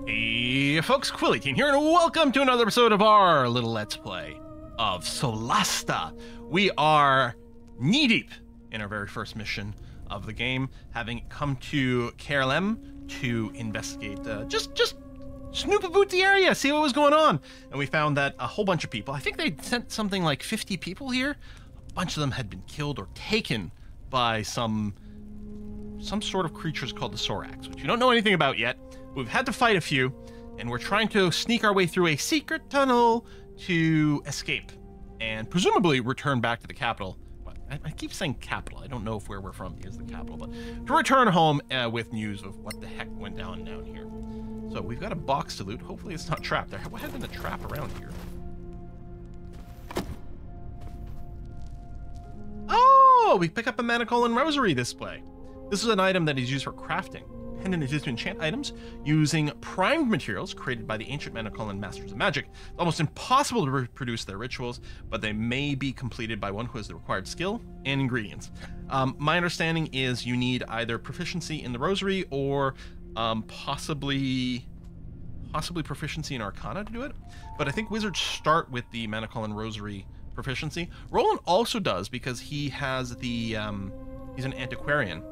Hey folks, Quilly here, and welcome to another episode of our little Let's Play of Solasta. We are knee-deep in our very first mission of the game, having come to KLM to investigate, just snoop about the area, see what was going on. And we found that a whole bunch of people, I think they sent something like 50 people here. A bunch of them had been killed or taken by some sort of creatures called the Sorax, which we don't know anything about yet. We've had to fight a few, and we're trying to sneak our way through a secret tunnel to escape and presumably return back to the capital. Well, I keep saying capital. I don't know if where we're from is the capital, but to return home with news of what the heck went down here. So we've got a box to loot. Hopefully it's not trapped there. What had been a trap around here? Oh, we pick up a Manacle and Rosary display. This is an item that is used for crafting. Pendant is used to enchant items using primed materials created by the ancient Manacle and Masters of Magic. It's almost impossible to reproduce their rituals, but they may be completed by one who has the required skill and ingredients. My understanding is you need either proficiency in the Rosary or possibly proficiency in Arcana to do it. But I think wizards start with the Manacle and Rosary proficiency. Roland also does, because he has the he's an antiquarian.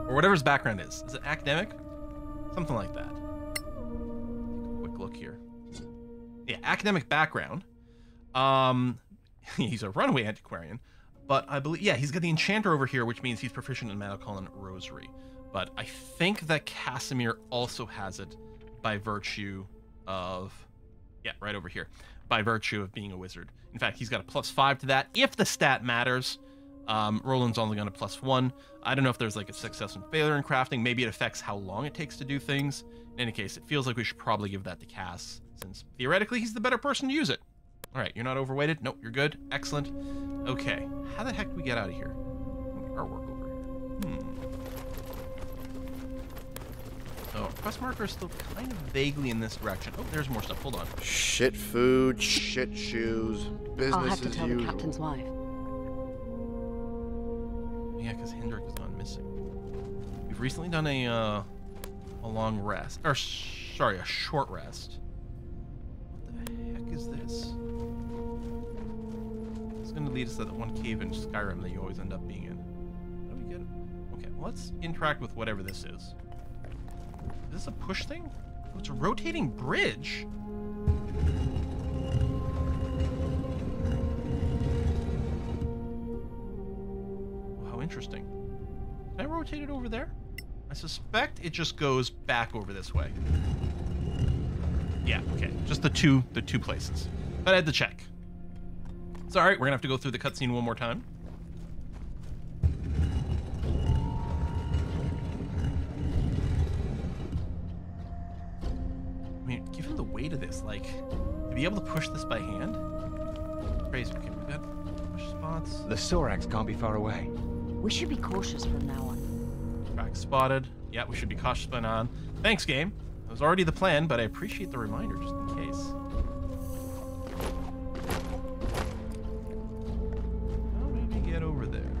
Or whatever his background is. Is it academic? Something like that. Take a quick look here. Yeah, academic background. He's a runaway antiquarian. But I believe, yeah, he's got the enchanter over here, which means he's proficient in Manacle and Rosary. But I think that Casimir also has it by virtue of, yeah, right over here. By virtue of being a wizard. In fact, he's got a +5 to that, if the stat matters. Roland's only got a +1. I don't know if there's like a success and failure in crafting. Maybe it affects how long it takes to do things. In any case, it feels like we should probably give that to Cass, since theoretically he's the better person to use it. All right, you're not overweighted. Nope, you're good. Excellent. Okay, how the heck do we get out of here? Artwork over here. Oh, quest marker is still kind of vaguely in this direction. Oh, there's more stuff. Hold on. Shit food, shit shoes, business I'll have to as tell usual. the captain's wife. Yeah, because Hendrik is gone missing. We've recently done a long rest, or sorry, a short rest. What the heck is this? It's going to lead us to that one cave in Skyrim that you always end up being in. How do we get it? Okay, well, let's interact with whatever this is. Is this a push thing? Oh, it's a rotating bridge. Interesting. Can I rotate it over there? I suspect it just goes back over this way. Yeah, okay. Just the two places. But I had to check. It's alright, we're gonna have to go through the cutscene one more time. I mean, given the weight of this, like, to be able to push this by hand? Crazy. Okay, we got push spots. The Sorax can't be far away. We should be cautious from now on. Track spotted. Yeah, we should be cautious by now on. Thanks, game. It was already the plan, but I appreciate the reminder just in case. How do we get over there?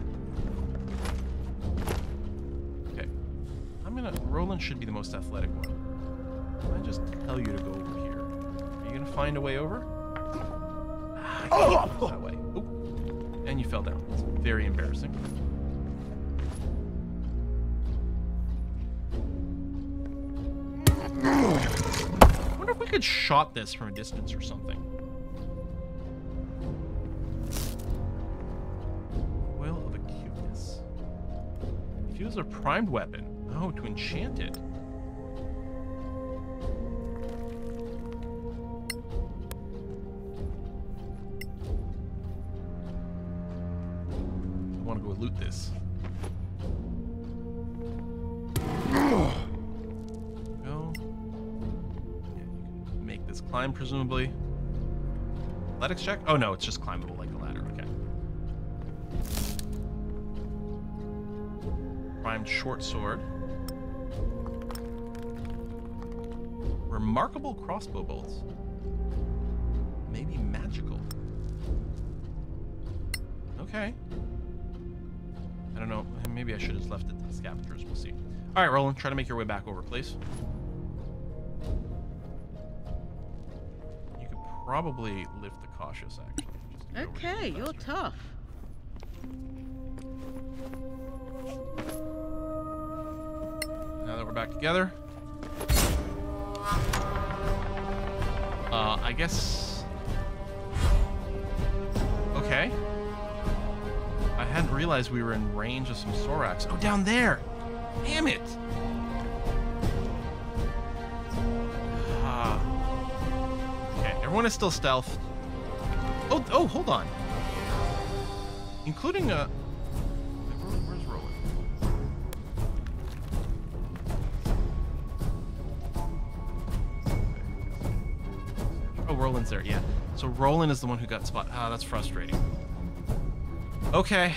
Okay. Roland should be the most athletic one. I just tell you to go over here. Are you gonna find a way over? Ah, I can't go that way. Oop. And you fell down. It's very embarrassing. I wonder if we could shot this from a distance or something. Oil of Acuteness. Fuse a primed weapon. Oh, to enchant it. I want to go loot this. Climb, presumably. Athletics check? Oh no, it's just climbable like a ladder. Okay. Primed short sword. Remarkable crossbow bolts. Maybe magical. Okay. I don't know. Maybe I should have left it to the scavengers. We'll see. All right, Roland, try to make your way back over, please. probably lift the cautious actually. Just to get over Okay, here you're faster. tough. Now that we're back together. I guess... Okay. I hadn't realized we were in range of some Sorax. Oh, down there! Damn it! Okay, everyone is still stealth. Oh, hold on. Including a... Where's Roland? Oh, Roland's there, yeah. So Roland is the one who got spotted. Ah, that's frustrating. Okay.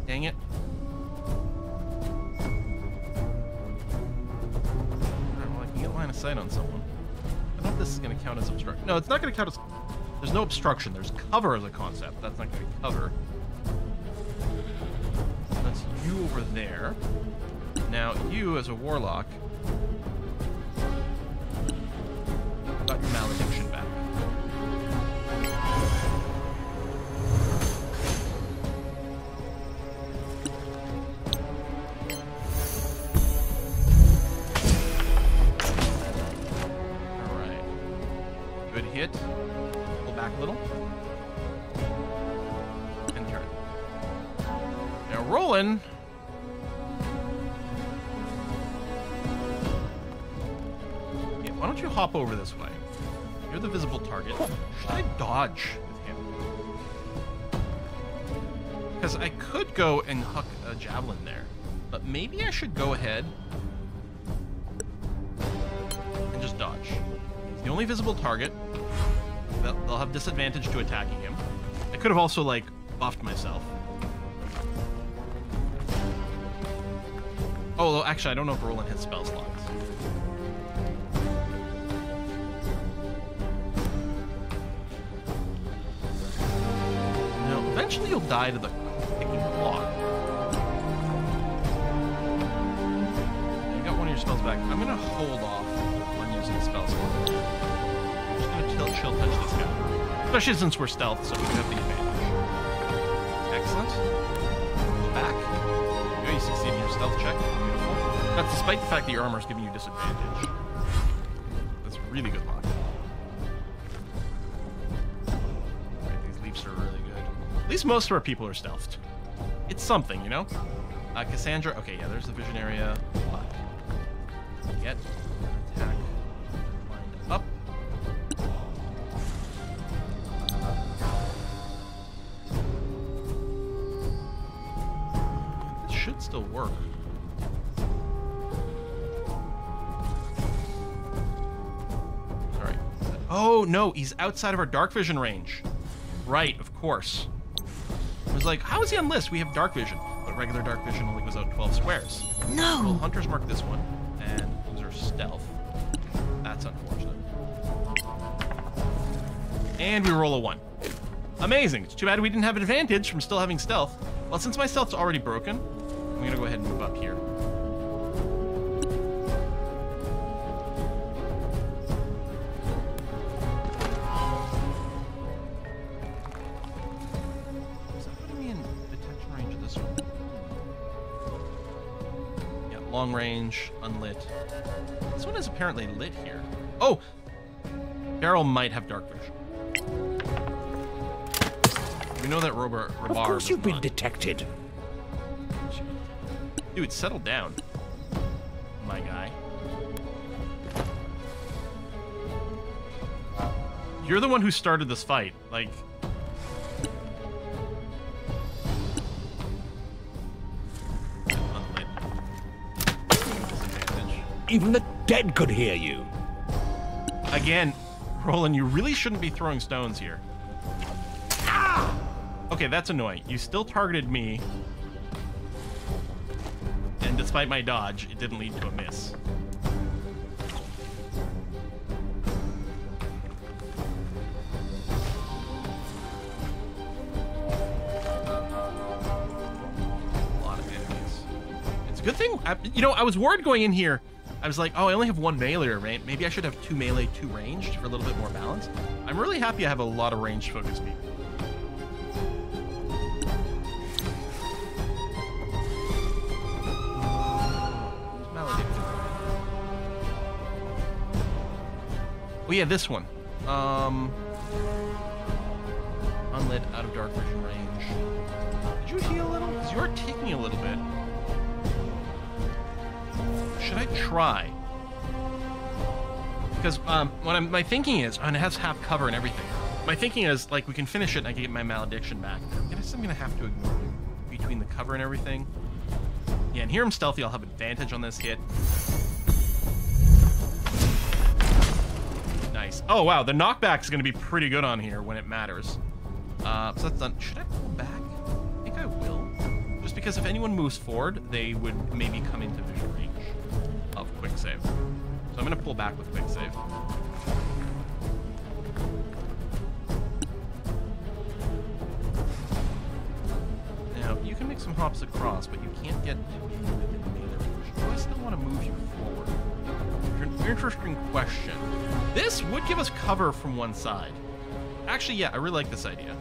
Dang it. Alright, well, I can get line of sight on someone. I don't know if this is going to count as obstruction. No, it's not going to count as... There's no obstruction. There's cover as a concept. That's not going to be cover. That's you over there. Now, you as a warlock... got your malediction back. Alright. Good hit. Pull back a little. And turn. Now Roland... Yeah, why don't you hop over this way? You're the visible target. Should I dodge with him? Because I could go and huck a javelin there. But maybe I should go ahead and just dodge. He's the only visible target. They'll have disadvantage to attacking him. I could have also, like, buffed myself. Oh, well, actually, I don't know if Roland has spell slots. No, eventually you'll die to the ticking clock. You got one of your spells back. I'm gonna hold off on using the spell slot. I'm just gonna chill touch this guy. Especially since we're stealth, so we have the advantage. Excellent. Back. There you go, you succeed in your stealth check. Beautiful. That's despite the fact that your armor is giving you disadvantage. That's really good luck. Right, these leaps are really good. At least most of our people are stealthed. It's something, you know? Cassandra, okay, yeah, there's the vision area. Get attack. Lined up. It should still work. Sorry. Oh, no, he's outside of our dark vision range. Right, of course. I was like, how is he on list? We have dark vision. But regular dark vision only goes out 12 squares. No! Well, hunters mark this one. And those are stealth. That's unfortunate. And we roll a 1. Amazing. It's too bad we didn't have advantage from still having stealth. Well, since my stealth's already broken, I'm going to go ahead and move up here. Is that putting me in detection range of this one? Yeah, long range, unlit. This one is apparently lit here. Oh! Beryl might have dark vision. We know that Rabar Of course does you've been not. detected. Dude, settle down, my guy. You're the one who started this fight. Like... Unlit. Disadvantage. Even the dead could hear you. Again, Roland, you really shouldn't be throwing stones here. Okay, that's annoying. You still targeted me. And despite my dodge, it didn't lead to a miss. A lot of enemies. It's a good thing. You know, I was worried going in here I was like, oh, I only have one melee, right? Maybe I should have 2 melee, 2 ranged for a little bit more balance. I'm really happy I have a lot of ranged focus people. Who's maledicted? Oh yeah, this one. Unlit, out of dark vision range. Did you heal a little? Because you are taking a little bit. Should I try? Because my thinking is, and it has half cover and everything. My thinking is, like, we can finish it and I can get my malediction back. I guess I'm gonna have to ignore it between the cover and everything. Yeah, and here I'm stealthy. I'll have advantage on this hit. Nice. Oh wow, the knockback is gonna be pretty good on here when it matters. So that's done. Should I pull back? I think I will. Just because if anyone moves forward, they would maybe come into vision range of quick save. So I'm gonna pull back with quick save. Now you can make some hops across, but you can't get within melee range. Do I still want to move you forward? Interesting question. This would give us cover from one side. Actually, yeah, I really like this idea.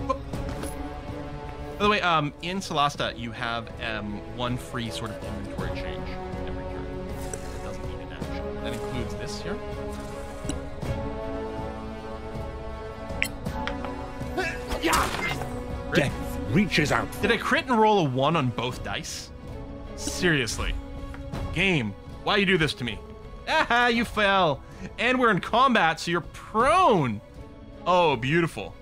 By the way, in Solasta, you have one free sort of inventory change every turn. That doesn't need an action. That includes this here. Death reaches out. Did I crit and roll a 1 on both dice? Seriously. Game, why you do this to me? Ah, you fell. And we're in combat, so you're prone. Oh, beautiful.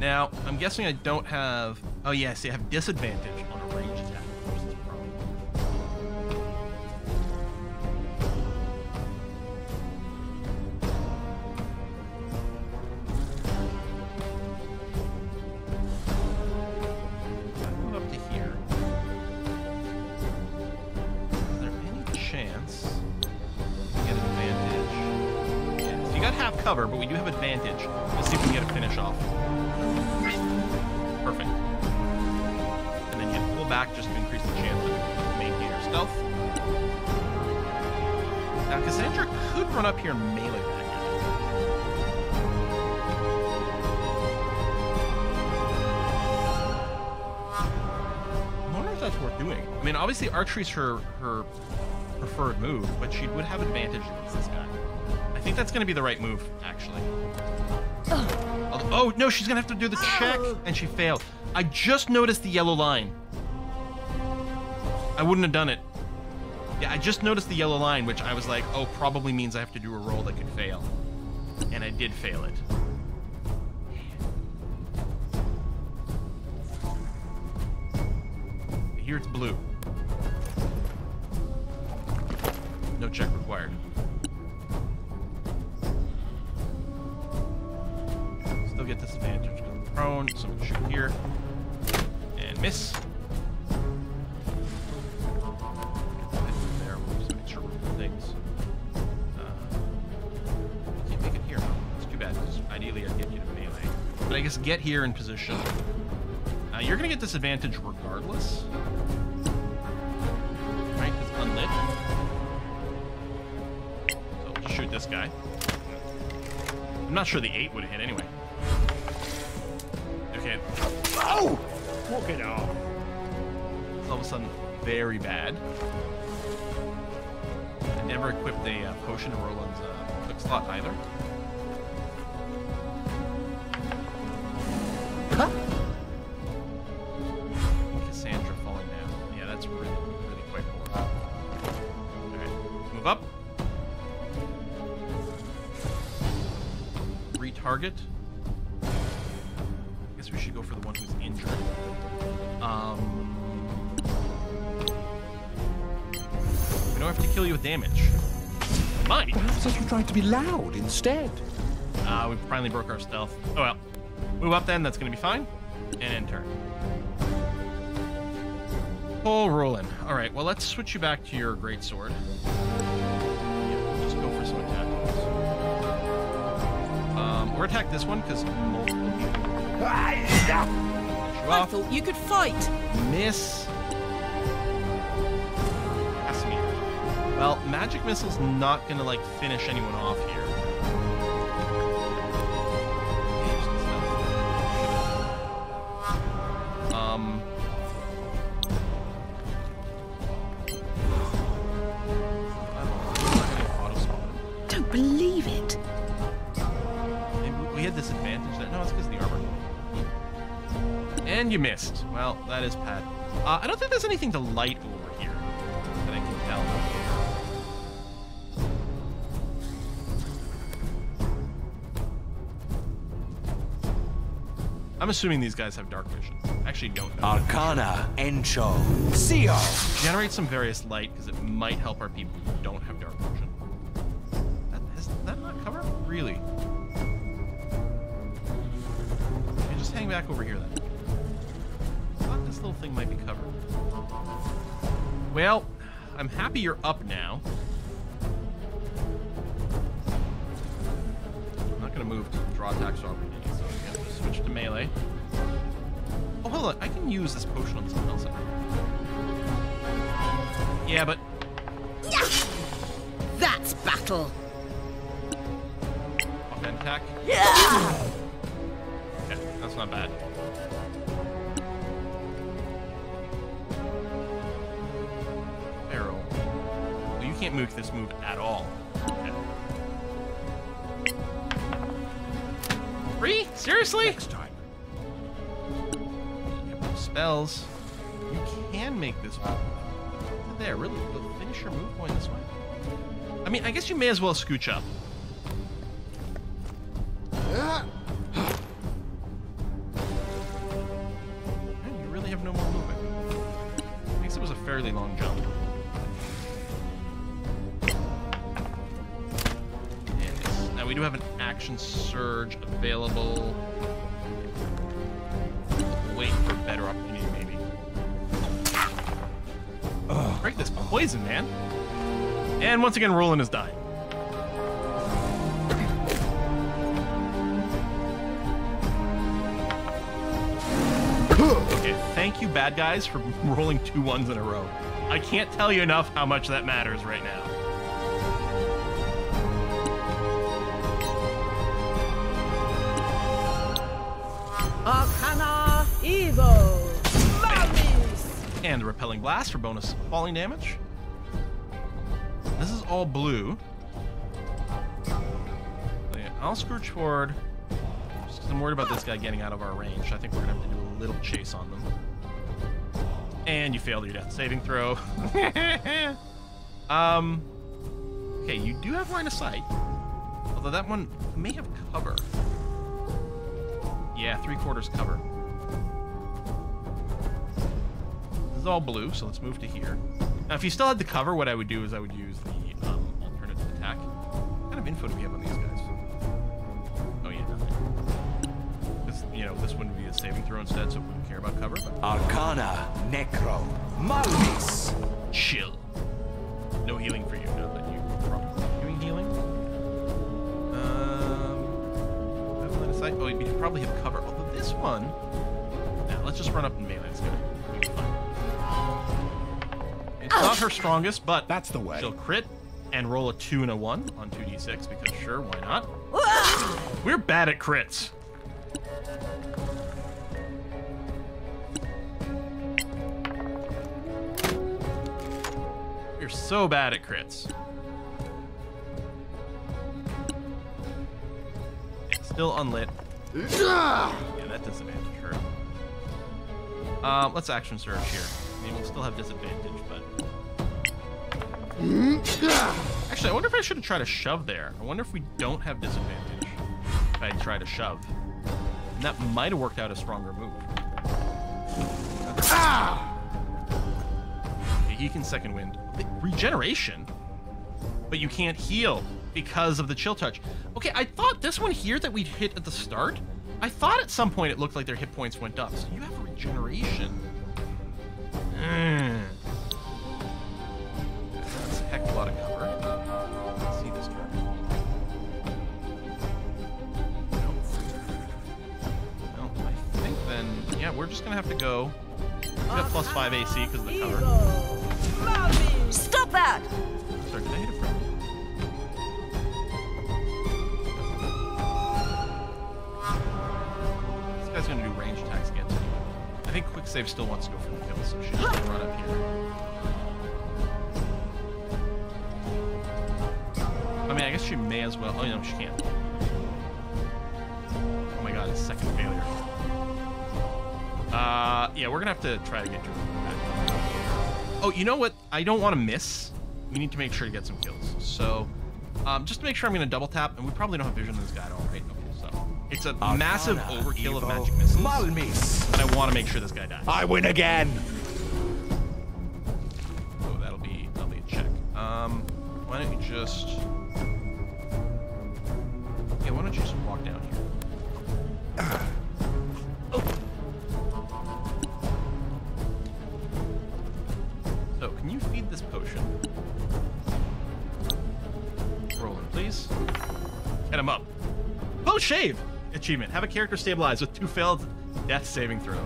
Now, I'm guessing I don't have... Oh, yeah, see, I have disadvantage on a ranged attack versus prone. If I move up to here, is there any chance to get advantage? Yeah, so you got half cover, but we do have advantage. Let's see if we can get a finish off. Perfect. And then you pull back just to increase the chance of maintaining your stealth. Now, Cassandra could run up here and melee back at it. I wonder if that's worth doing. I mean, obviously archery's her preferred move, but she would have advantage against this guy. I think that's going to be the right move, actually. Oh, no, she's going to have to do the check, and she failed. I just noticed the yellow line. I wouldn't have done it. Yeah, I just noticed the yellow line, which I was like, oh, probably means I have to do a roll that could fail. And I did fail it. Here it's blue. No check required. Still get disadvantage because I'm prone, so I'm gonna shoot here. And miss. There, we'll just make sure we're doing things. Can't make it here. It's too bad, because ideally I'd get you to melee. But I guess get here in position. You're gonna get disadvantage regardless. Right, because unlit. So we'll just shoot this guy. I'm not sure the 8 would hit anyway. Okay. Oh! Walk it off. It's all of a sudden very bad. I never equipped a potion in Roland's quick slot either. Huh? Cassandra falling down. Yeah, that's really, really quite horrible. Okay, move up. Retarget. I guess we should go for the one who's injured. We don't have to kill you with damage. Might. Perhaps I should try to be loud instead. We finally broke our stealth. Oh well. Move up then, that's gonna be fine. And end turn. Pull Roland. Alright, well let's switch you back to your greatsword. Yeah, just go for some attack rolls. Or attack this one, because multiple people. I thought you could fight. Miss. Well, magic missile's not gonna like finish anyone off here. Don't believe it. We had disadvantage there. No, it's because of the armor. And you missed. Well, that is bad. I don't think there's anything to light over here that I can tell. I'm assuming these guys have dark vision. I actually don't know. Arcana, Encho, Seal. Generate some various light because it might help our people who don't have dark vision. Is that not cover? Really? Okay, just hang back over here then. I thought this little thing might be covered. Well, I'm happy you're up now. I'm not gonna move to draw attacks or opportunities, so I'm gonna switch to melee. Oh, hold on, I can use this potion on someone else. Yeah, but Yeah! That's battle. offhand attack. Yeah! Okay, that's not bad. Barrel. Well, you can't move this move at all. Okay. 3? Seriously? Next time. You have no spells. You can make this move. There, really? You'll finish your move going this way? I mean, I guess you may as well scooch up. Man, you really have no more movement. I guess it was a fairly long jump. And now we do have an action surge available. Wait for a better opportunity, maybe. Break this poison, man. And once again, Roland is dying. Okay, thank you, bad guys, for rolling 2 1s in a row. I can't tell you enough how much that matters right now. Arcana Evil. Madness. And a repelling blast for bonus falling damage. This is all blue. So yeah, I'll scooch forward. Just 'cause I'm worried about this guy getting out of our range. I think we're gonna have to do a little chase on them. And you failed your death saving throw. Okay, you do have line of sight. Although that one may have cover. Yeah, 3/4 cover. This is all blue, so let's move to here. Now, if you still had the cover, what I would do is I would use the alternative attack. What kind of info do we have on these guys? Oh, yeah, nothing. This wouldn't be a saving throw instead, so we wouldn't care about cover. But Arcana, Necro, Malvis. chill. No healing for you. No, that you probably doing healing. Have line of sight. Oh, you probably have cover. Although this one. Now let's just run up and melee. It's gonna be fun. It's not her strongest, but That's the way. she'll crit and roll a 2 and a 1 on 2d6 because sure, why not? We're bad at crits. We're so bad at crits. It's still unlit. Yeah, that disadvantage hurt. Let's action surge here. I mean, we'll still have disadvantage, but... Actually, I wonder if I should have tried to shove there. I wonder if we don't have disadvantage if I try to shove. And that might have worked out a stronger move. Okay, he can second wind. Regeneration? But you can't heal because of the chill touch. Okay, I thought this one here that we'd hit at the start, I thought at some point it looked like their hit points went up. So you have regeneration. That's a heck of a lot of cover. Let's see this card. No, I think then, yeah, we're just gonna have to go. We got +5 AC because of the cover. Evil. Madness. Stop that! Start Quicksave still wants to go for the kill, so she's gonna run up here. I mean, I guess she may as well. Oh, no, she can't. Oh my god, it's second failure. Yeah, we're gonna have to try to get your back. Oh, you know what? I don't want to miss. We need to make sure to get some kills. So, just to make sure I'm gonna double tap, and we probably don't have vision on this guy at all, right? Okay, so it's a massive overkill of magic missiles. Malmis. And I want to make sure this guy dies. I win again. Oh, that'll be a check. Why don't you just... Yeah, why don't you just walk down here? Oh. So, can you feed this potion? Roll him, please. Get him up. Bow shave! Achievement. Have a character stabilized with 2 failed death saving throws.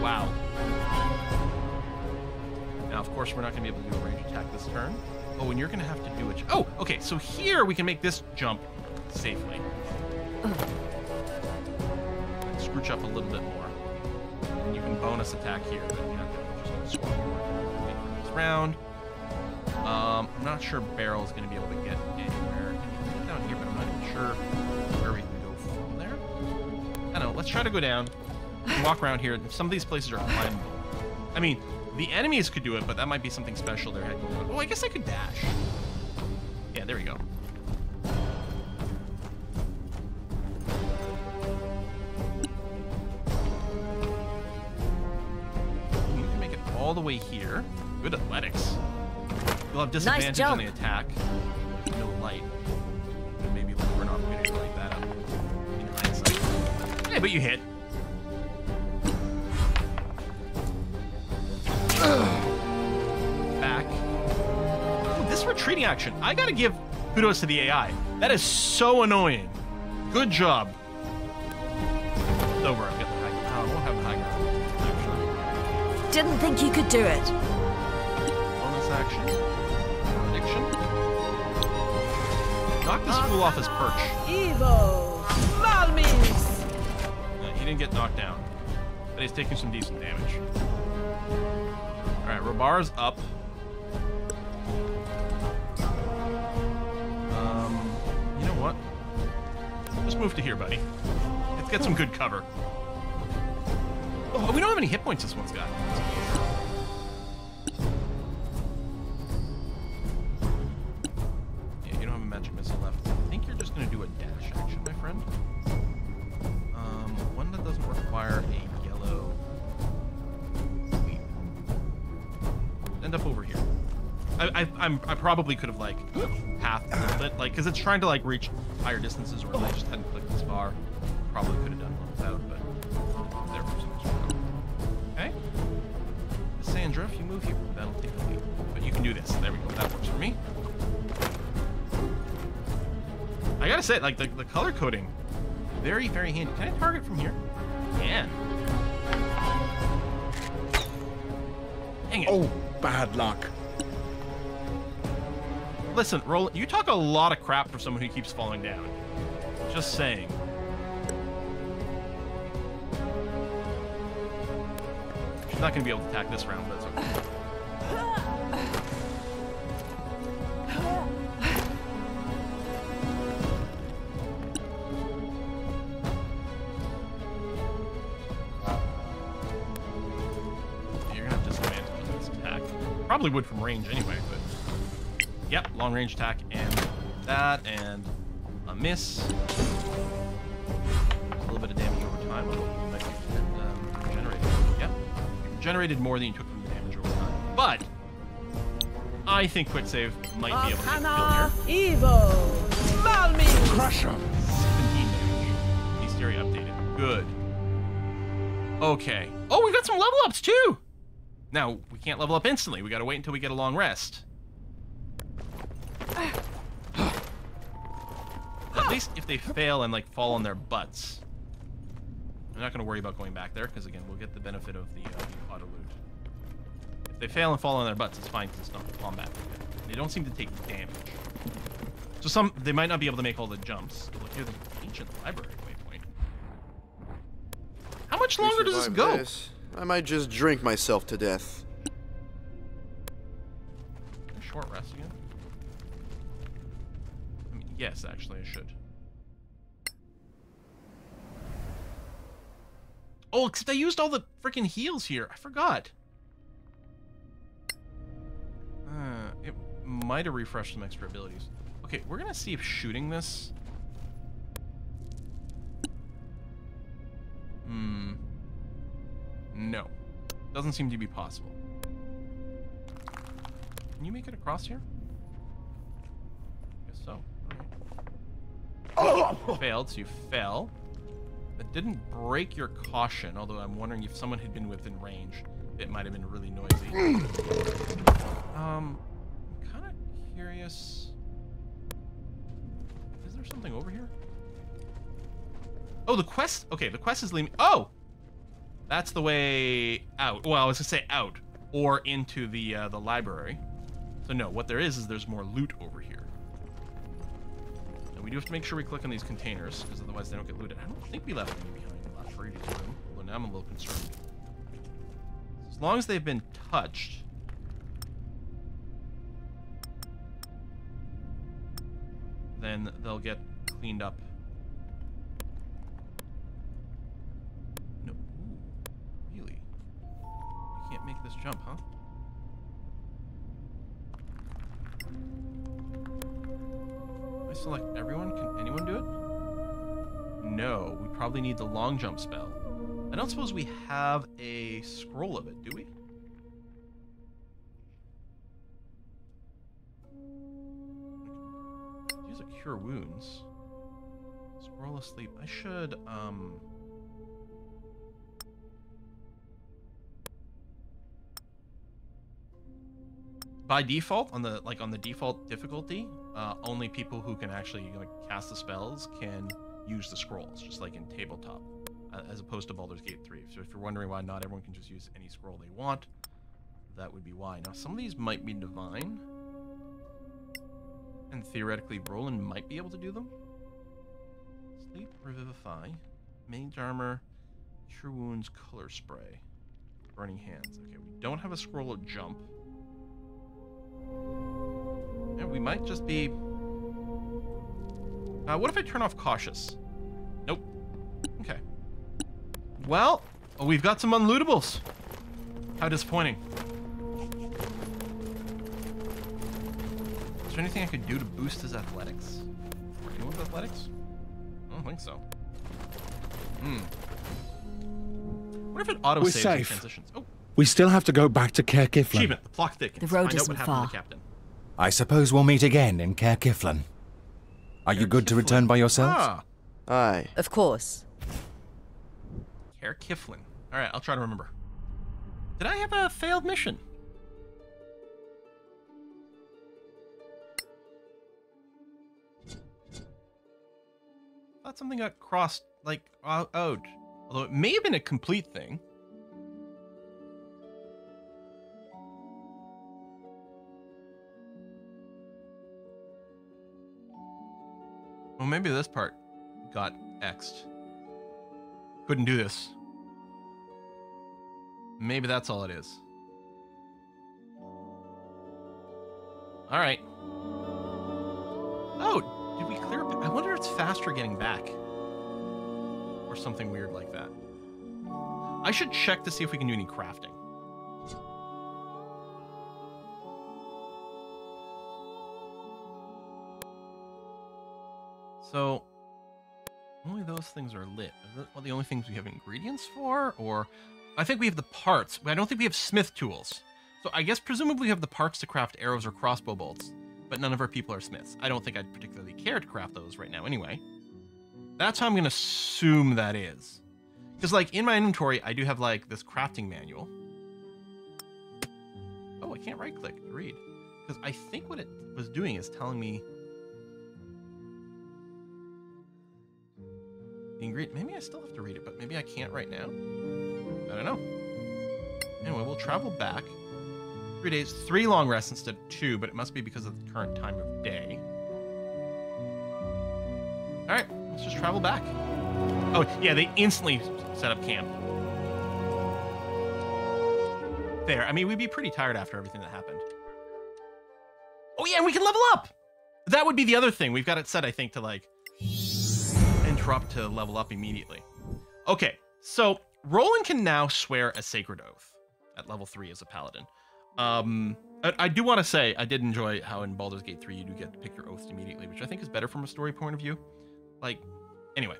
Wow. Now, of course, we're not going to be able to do a range attack this turn. Oh, and you're going to have to do it. Oh, okay. So here we can make this jump safely. Scrooch up a little bit more. And you can bonus attack here, but you're not going to just swap this round. I'm not sure Barrel's going to be able to get anywhere. Can you get down here, but I'm not even sure where we can go from there. I don't know. Let's try to go down. Walk around here. Some of these places are climbable. I mean, the enemies could do it, but that might be something special they had going on. Oh, I guess I could dash. Yeah, there we go. You can make it all the way here. Good athletics. You'll have disadvantage on the attack. No light. And maybe look for an opportunity to light that up in hindsight. Yeah, but you hit. Back. Ooh, this retreating action. I gotta give kudos to the AI. That is so annoying. Good job. It's over. I've got the high ground. I won't have the high ground, actually. Didn't think you could do it. Bonus action. Prediction. Knock this fool off his perch. Evil. Malmis. He didn't get knocked down, but he's taking some decent damage. Alright, Robar's up. You know what? Just move to here, buddy. Let's get some good cover. Oh, we don't have any hit points this one's got. Yeah, you don't have a magic missile left. I think you're just going to do a dash action, my friend. One that doesn't require a yellow... End up over here. I probably could have like pathed a little bit, like because it's trying to like reach higher distances, or I just hadn't clicked this far. Probably could have done one without, but there for some reason. Okay. Sandra, if you move here, that'll take the lead. But you can do this. There we go. That works for me. I gotta say, like the color coding, very very handy. Can I target from here? Can. Dang it. Oh, bad luck. Listen, Roland, you talk a lot of crap for someone who keeps falling down. Just saying. She's not going to be able to attack this round, but it's okay. You're going to have disadvantage on this attack. Probably would from range anyway, but... Yep, long range attack and that, and a miss. A little bit of damage over time. Regenerated. Yep. You regenerated more than you took from the damage over time. But I think quick save might be able to get the kill here. Evil. Malmis. Crush 'em. 17 damage. Hysteria updated. Good. Okay. Oh, we've got some level ups too! Now, we can't level up instantly. We gotta wait until we get a long rest. At least if they fail and like fall on their butts, I'm not going to worry about going back there because again we'll get the benefit of the auto loot. If they fail and fall on their butts, it's fine because it's not combat. They don't seem to take damage, so they might not be able to make all the jumps. Look here, the ancient library waypoint. How much longer does this go? I might just drink myself to death. A short rest again? I mean, yes, actually, I should. Oh, except I used all the freaking heals here. I forgot. It might have refreshed some extra abilities. Okay, we're gonna see if shooting this... No. Doesn't seem to be possible. Can you make it across here? Guess so. Alright. Failed, so you fell. That didn't break your caution, although I'm wondering if someone had been within range, it might have been really noisy. I'm kind of curious. Is there something over here? Oh, the quest. Okay, the quest is leading. Oh, that's the way out. Well, I was gonna say out or into the library. So no, what there is there's more loot over here. And we do have to make sure we click on these containers because otherwise they don't get looted. I don't think we left any behind in Lafredy's room, although now I'm a little concerned. As long as they've been touched. Then they'll get cleaned up. No. Ooh, really? You can't make this jump, huh? I select everyone? Can anyone do it? No. We probably need the long jump spell. I don't suppose we have a scroll of it, do we? Use a cure wounds. Scroll of sleep. I should by default on the default difficulty, only people who can actually cast the spells can use the scrolls, just like in tabletop, as opposed to Baldur's Gate 3. So if you're wondering why not everyone can just use any scroll they want, that would be why. Now some of these might be divine, and theoretically Roland might be able to do them. Sleep, Revivify, Mage Armor, Cure Wounds, Color Spray, Burning Hands. Okay, we don't have a scroll of jump. And we might just be... what if I turn off Cautious? Nope. Okay. Well, we've got some unlootables. How disappointing. Is there anything I could do to boost his athletics? Or anyone's athletics? I don't think so. What if it auto-saves and transitions? Oh. We still have to go back to Caer Kiflin. Achievement, the clock thickens. The road Find out isn't what happened far. to the captain. I suppose we'll meet again in Caer Kiflin. Are you good to return by yourselves? Ah, Aye. Of course. Caer Kiflin. Alright, I'll try to remember. Did I have a failed mission? I thought something got crossed, out. Although it may have been a complete thing. Well, maybe this part got X'd. Couldn't do this. Maybe that's all it is. Alright. Oh, did we clear up? I wonder if it's faster getting back. Or something weird like that. I should check to see if we can do any crafting. So, only those things are lit. Is that the only things we have ingredients for? Or, I think we have the parts, but I don't think we have smith tools. So I guess presumably we have the parts to craft arrows or crossbow bolts, but none of our people are smiths. I don't think I'd particularly care to craft those right now anyway. That's how I'm gonna assume that is. Because in my inventory, I do have this crafting manual. Oh, I can't right click to read. Because I think what it was doing is telling me the ingredient. Maybe I still have to read it, but maybe I can't right now. I don't know. Anyway, we'll travel back. 3 days, 3 long rests instead of 2, but it must be because of the current time of day. All right, let's just travel back. Oh, yeah, they instantly set up camp. Fair. I mean, we'd be pretty tired after everything that happened. Oh yeah, and we can level up! That would be the other thing. We've got it set, I think, to like interrupt to level up immediately. Okay, so Roland can now swear a sacred oath at level 3 as a paladin. I do want to say I did enjoy how in Baldur's Gate 3 you do get to pick your oaths immediately, which I think is better from a story point of view. Like, anyway.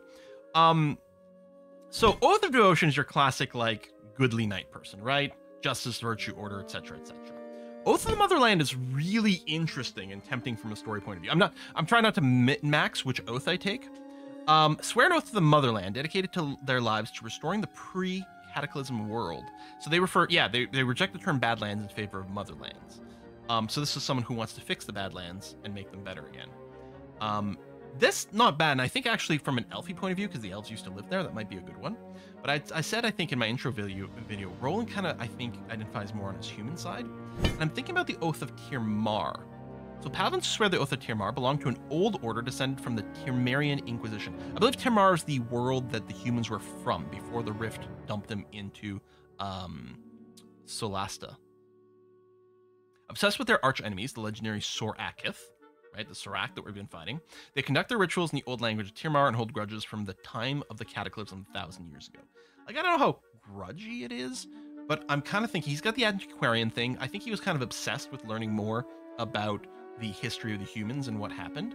So Oath of Devotion is your classic, like, goodly knight person, right? Justice, virtue, order, etc., etc. Oath of the Motherland is really interesting and tempting from a story point of view. I'm trying not to min-max which oath I take. Swear an oath to the Motherland, dedicated to their lives to restoring the pre-cataclysm world. So they refer, yeah, they reject the term Badlands in favor of Motherlands. So this is someone who wants to fix the Badlands and make them better again. This, not bad, and I think actually from an Elfie point of view, because the elves used to live there, that might be a good one. But I said, I think in my intro video, Roland kind of, I think, identifies more on his human side. And I'm thinking about the Oath of Tirmar. So paladins who swear the Oath of Tirmar belong to an old order descended from the Tirmarian Inquisition. I believe Tirmar is the world that the humans were from before the Rift dumped them into Solasta. Obsessed with their arch enemies, the legendary Sorakith, right, the Sorax that we've been fighting, they conduct their rituals in the old language of Tirmar and hold grudges from the time of the Cataclysm 1,000 years ago. Like, I don't know how grudgy it is, but I'm kind of thinking he's got the antiquarian thing. I think he was kind of obsessed with learning more about the history of the humans and what happened,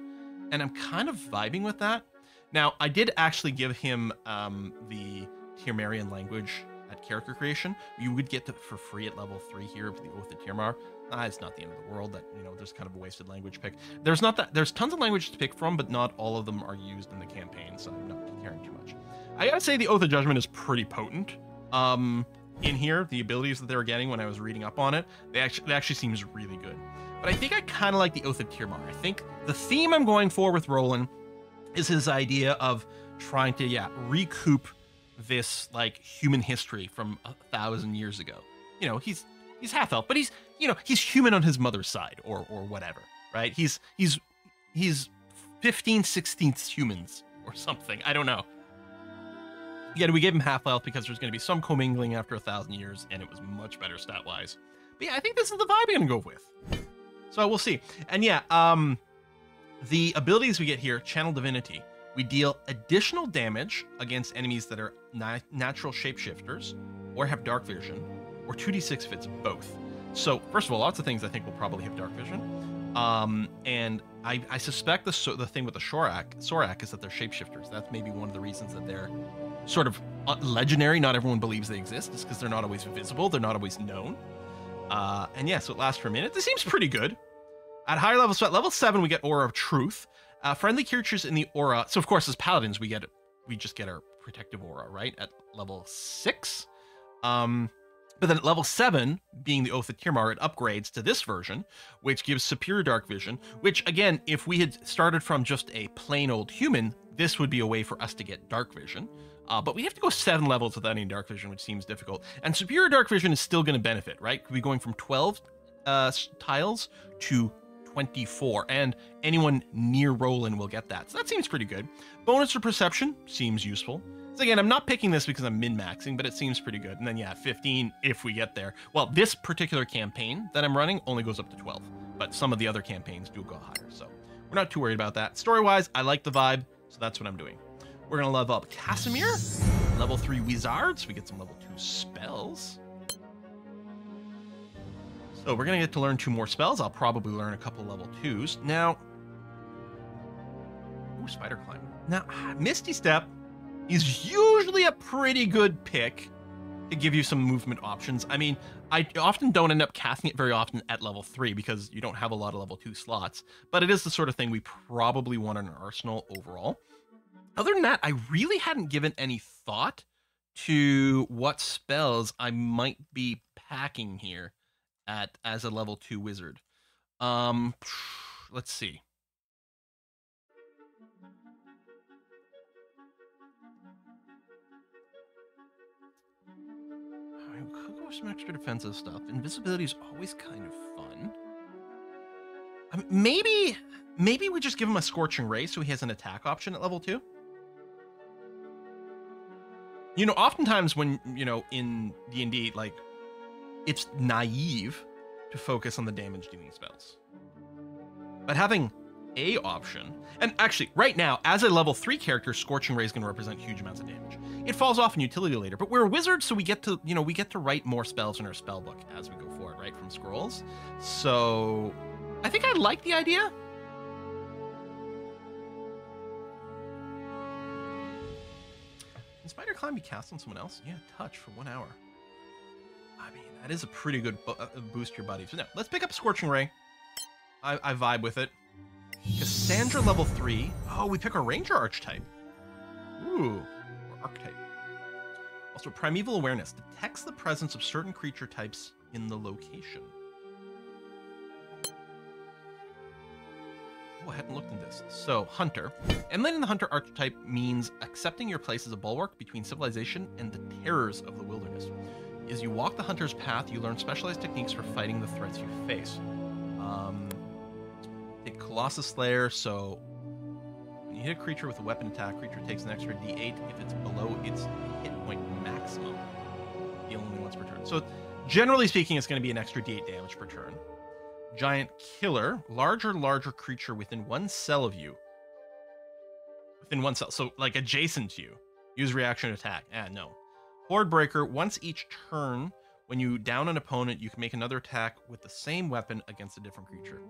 and I'm kind of vibing with that. Now, I did actually give him the Tirmarian language at character creation. You would get to for free at level 3 here for the Oath of Tirmar. It's not the end of the world. That, you know, there's kind of a wasted language pick. There's tons of languages to pick from, but not all of them are used in the campaign, so I'm not caring too much. I gotta say the Oath of Judgment is pretty potent. In here, the abilities that they were getting when I was reading up on it, it actually seems really good. But I think I kind of like the Oath of Tirmar. I think the theme I'm going for with Roland is his idea of trying to, yeah, recoup this, like, human history from 1,000 years ago. You know, he's half-elf, but he's, you know, he's human on his mother's side, or whatever, right? He's 15/16 humans or something. I don't know. Again, we gave him half-elf because there's going to be some commingling after 1,000 years, and it was much better stat-wise. But yeah, I think this is the vibe I'm going to go with. So we'll see. And yeah, the abilities we get here, Channel Divinity. We deal additional damage against enemies that are natural shapeshifters, or have dark vision, or 2d6 if it's both. So, first of all, lots of things I think will probably have dark vision. And I suspect the thing with the Sorax is that they're shapeshifters. That's maybe one of the reasons that they're sort of legendary. Not everyone believes they exist. It's because they're not always visible. They're not always known. And yeah, so it lasts for a minute. This seems pretty good. At higher levels, so at level 7, we get Aura of Truth. Friendly creatures in the aura. So, of course, as paladins, we just get our protective aura, right? At level 6. But then at level 7, being the Oath of Tirmar, it upgrades to this version, which gives superior dark vision, which, again, if we had started from just a plain old human, this would be a way for us to get dark vision. But we have to go 7 levels without any dark vision, which seems difficult. And superior dark vision is still going to benefit, right? We're going from 12 tiles to 24, and anyone near Roland will get that. So that seems pretty good. Bonus for perception seems useful. So again, I'm not picking this because I'm min-maxing, but it seems pretty good. And then yeah, 15 if we get there. Well, this particular campaign that I'm running only goes up to 12, but some of the other campaigns do go higher. So we're not too worried about that. Story-wise, I like the vibe, so that's what I'm doing. We're gonna level up Casimir, level 3 wizards. We get some level 2 spells. So we're gonna get to learn 2 more spells. I'll probably learn a couple level 2s. Now, ooh, Spider Climb. Now, Misty Step is usually a pretty good pick to give you some movement options. I mean, I often don't end up casting it very often at level 3 because you don't have a lot of level 2 slots, but it is the sort of thing we probably want in our arsenal overall. Other than that, I really hadn't given any thought to what spells I might be packing here as a level 2 wizard. Let's see. I could go with some extra defensive stuff. Invisibility is always kind of fun. I mean, maybe we just give him a Scorching Ray so he has an attack option at level 2. You know, oftentimes when, you know, in D&D, like, it's naive to focus on the damage dealing spells. But having a option, and actually right now, as a level 3 character, Scorching Ray is going to represent huge amounts of damage. It falls off in utility later, but we're a wizard, so we get to, we get to write more spells in our spell book as we go forward, right, from scrolls. So I think I like the idea. Can Spider Climb be cast on someone else? Yeah, touch for 1 hour. I mean, that is a pretty good boost to your buddy. So now, let's pick up Scorching Ray. I vibe with it. Cassandra level 3. Oh, we pick our Ranger archetype. Ooh, or archetype. Also, Primeval Awareness detects the presence of certain creature types in the location. Oh, I hadn't looked into this. So, Hunter. Emulating the Hunter archetype means accepting your place as a bulwark between civilization and the terrors of the wilderness. As you walk the Hunter's path, you learn specialized techniques for fighting the threats you face. Take Colossus Slayer, so when you hit a creature with a weapon attack, creature takes an extra d8 if it's below its hit point maximum. Heal only once per turn. So generally speaking, it's going to be an extra d8 damage per turn. Giant Killer, larger creature within 1 cell of you. Within 1 cell, so like adjacent to you. Use reaction attack. No. Horde Breaker, once each turn, when you down an opponent, you can make another attack with the same weapon against a different creature.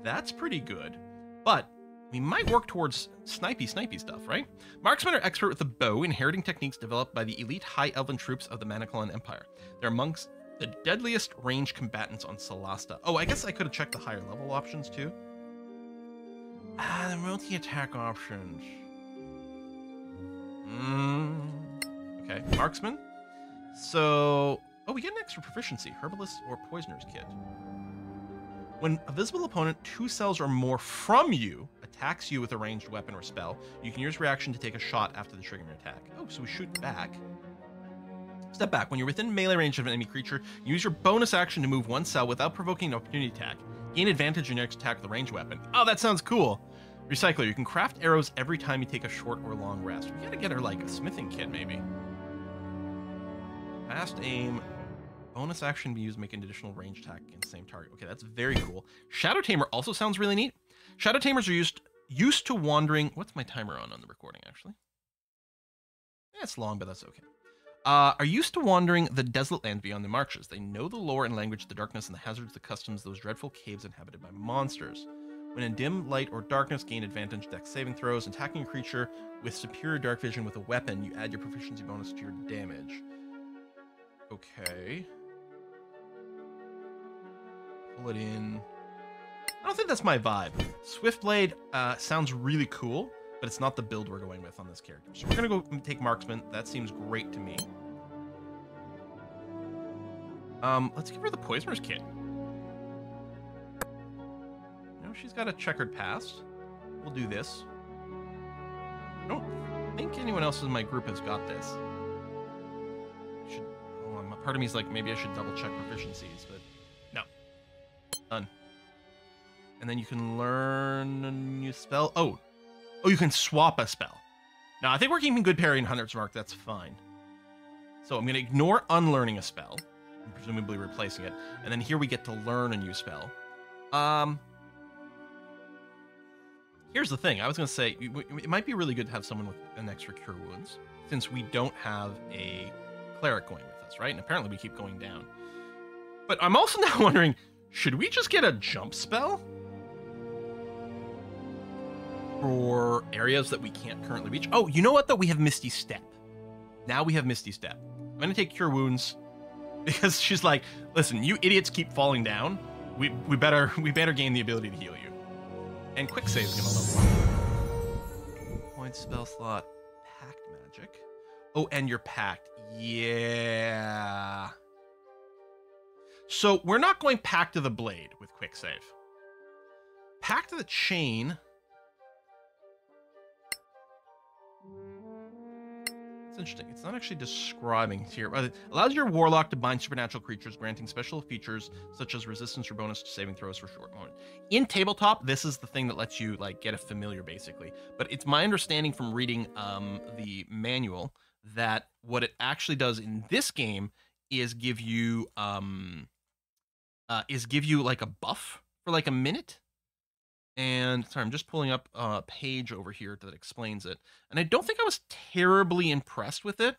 That's pretty good, but we might work towards snipey stuff, right? Marksmen are expert with the bow, inheriting techniques developed by the elite High Elven troops of the Manacalon Empire. They're amongst the deadliest ranged combatants on Solasta. Oh, I guess I could have checked the higher level options too. The multi-attack options. Okay, Marksman. So, we get an extra proficiency, Herbalist or Poisoner's Kit. When a visible opponent 2 cells or more from you attacks you with a ranged weapon or spell, you can use reaction to take a shot after the triggering attack. Oh, so we shoot back. Step back. When you're within melee range of an enemy creature, use your bonus action to move 1 cell without provoking an opportunity attack. Gain advantage in your next attack with a ranged weapon. Oh, that sounds cool. Recycler. You can craft arrows every time you take a short or long rest. We gotta get her like a smithing kit, maybe. Fast aim. Bonus action be used to make an additional range attack against the same target. Okay, that's very cool. Shadow Tamer also sounds really neat. Shadow Tamers are used to wandering. What's my timer on the recording, actually? It's long, but that's okay. Are used to wandering the desolate land beyond the marches. They know the lore and language of the darkness and the hazards, the customs, those dreadful caves inhabited by monsters. When in dim light or darkness, gain advantage dex saving throws. Attacking a creature with superior dark vision with a weapon, you add your proficiency bonus to your damage. Okay. Pull it in. I don't think that's my vibe. Swiftblade sounds really cool, but it's not the build we're going with on this character. So we're going to go take Marksman. That seems great to me. Let's give her the Poisoner's Kit. No, she's got a checkered past. We'll do this. I don't think anyone else in my group has got this. Part of me is like, maybe I should double check proficiencies, but no. Done. And then you can learn a new spell. Oh, you can swap a spell. Now, I think we're keeping good parry in Hunter's Mark. That's fine. So I'm going to ignore unlearning a spell, and presumably replacing it. And then here we get to learn a new spell. Here's the thing. I was going to say, it might be really good to have someone with an extra Cure Wounds, since we don't have a cleric going with us, right? And apparently we keep going down. But I'm also now wondering, should we just get a jump spell for areas that we can't currently reach? Oh, you know what, though? We have Misty Step. Now we have Misty Step. I'm going to take Cure Wounds because she's like, listen, you idiots keep falling down. We better gain the ability to heal you. And Quick Save is going to level up. Point spell slot, Pact Magic. Oh, and your Pact. Yeah. So we're not going Pact of the Blade with Quick Save. Pact of the Chain. It's interesting. It's not actually describing here. It allows your warlock to bind supernatural creatures, granting special features such as resistance or bonus to saving throws for a short moment. In tabletop, this is the thing that lets you like get a familiar, basically. But it's my understanding from reading the manual that what it actually does in this game is give you like a buff for like a minute. And sorry, I'm just pulling up a page over here that explains it. And I don't think I was terribly impressed with it.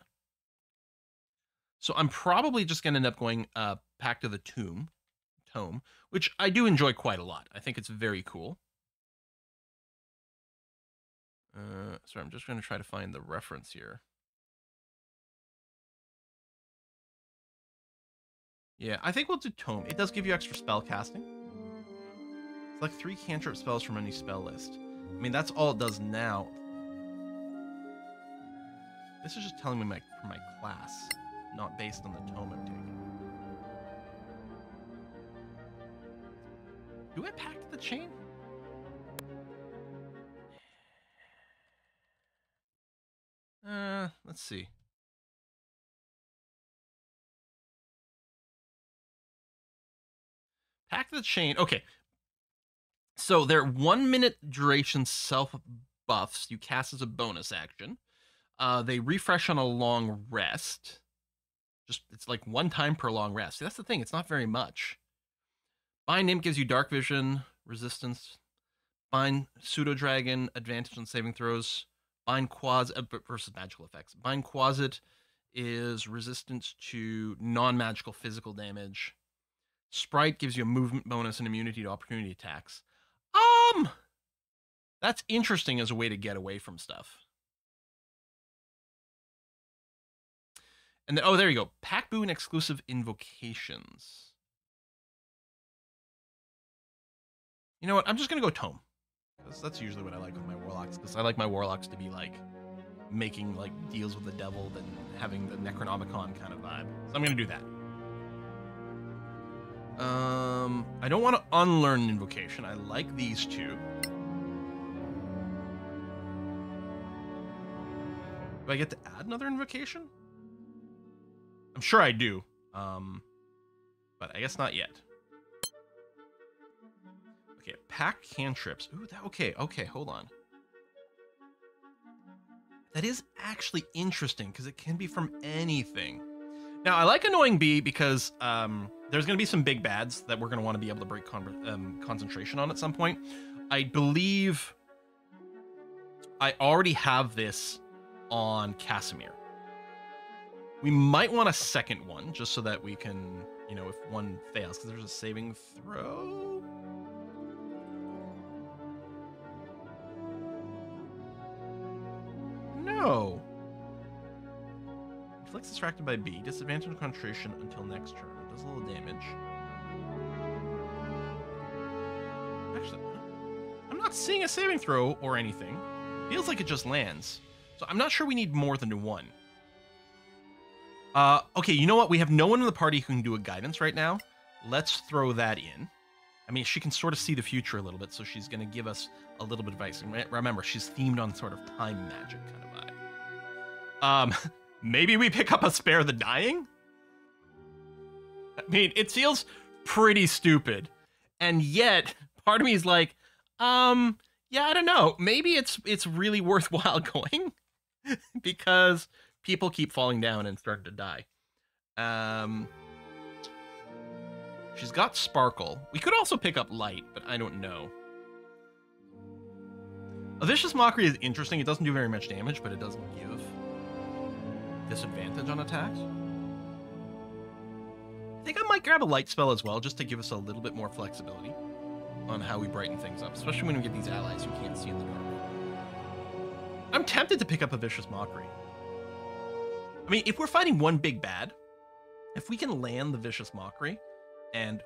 So I'm probably just going to end up going back to the tome, which I do enjoy quite a lot. I think it's very cool. Sorry, I'm just going to try to find the reference here. Yeah, I think we'll do tome. It does give you extra spell casting. Select 3 cantrip spells from any spell list. I mean, that's all it does now. This is just telling me for my class, not based on the tome I'm taking. Do I pack the chain? Let's see. Pack the chain. Okay. So they're 1 minute duration self buffs you cast as a bonus action. They refresh on a long rest. It's like 1 time per long rest. See, that's the thing. It's not very much. Bind Imp gives you dark vision, resistance. Bind Pseudo Dragon, advantage on saving throws. Bind Quasit versus magical effects. Bind Quasit is resistance to non-magical physical damage. Sprite gives you a movement bonus and immunity to opportunity attacks. That's interesting as a way to get away from stuff. And then, oh, there you go. Pack Boon exclusive invocations. You know what? I'm just going to go Tome. That's usually what I like with my Warlocks, because I like my Warlocks to be, like, making, like, deals with the devil than having the Necronomicon kind of vibe. So I'm going to do that. I don't want to unlearn Invocation. I like these two. Do I get to add another Invocation? I'm sure I do. But I guess not yet. Okay, pack cantrips. Ooh, okay, hold on. That is actually interesting, because it can be from anything. Now, I like Annoying Bee because there's going to be some big bads that we're going to want to be able to break concentration on at some point. I believe I already have this on Casimir. We might want a second one, just so that we can, you know, if one fails, because there's a saving throw. No. Inflicts distracted by B. Disadvantage on concentration until next turn. It does a little damage. Actually, I'm not seeing a saving throw or anything. Feels like it just lands. So I'm not sure we need more than one. Okay, you know what? We have no one in the party who can do a guidance right now. Let's throw that in. I mean, she can sort of see the future a little bit, so she's going to give us a little bit of advice. And remember, she's themed on sort of time magic kind of vibe. Maybe we pick up a Spare the Dying? I mean, it feels pretty stupid. And yet, part of me is like, yeah, I don't know. Maybe it's really worthwhile going. Because people keep falling down and starting to die. She's got Sparkle. We could also pick up Light, but I don't know. A Vicious Mockery is interesting. It doesn't do very much damage, but it does give disadvantage on attacks. I think I might grab a Light spell as well, just to give us a little bit more flexibility on how we brighten things up, especially when we get these allies who can't see in the dark. I'm tempted to pick up a Vicious Mockery. I mean, if we're fighting one big bad, if we can land the Vicious Mockery and